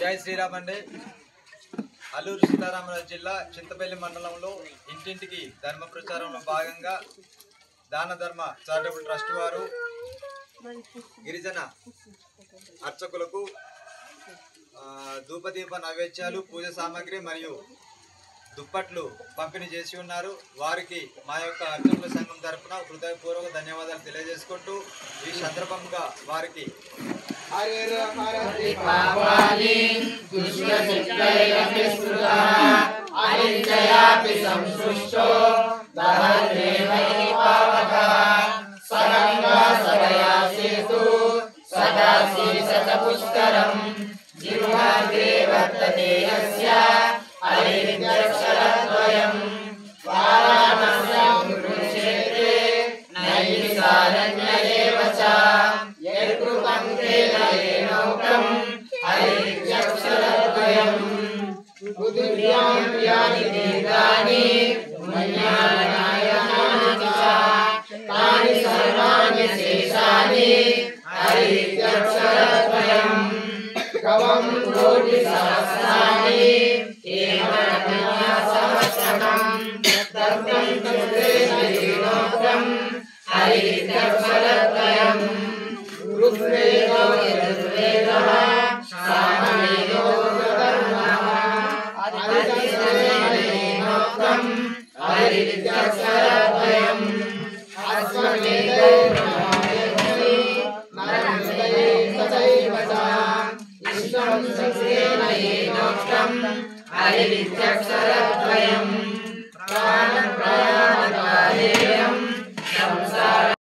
జై శ్రీరామ్ అండి. అల్లూరు సీతారామరాజు జిల్లా చింతపల్లి మండలంలో ఇంటింటికి ధర్మ ప్రచారంలో భాగంగా దాన ధర్మ చారిటబుల్ ట్రస్ట్ వారు గిరిజన అర్చకులకు ధూపదీప నైవేద్యాలు, పూజ సామాగ్రి మరియు దుప్పట్లు పంపిణీ చేసి ఉన్నారు. వారికి మా యొక్క అర్చకుల సంఘం తరపున హృదయపూర్వక ధన్యవాదాలు తెలియజేసుకుంటూ ఈ సందర్భంగా వారికి హరి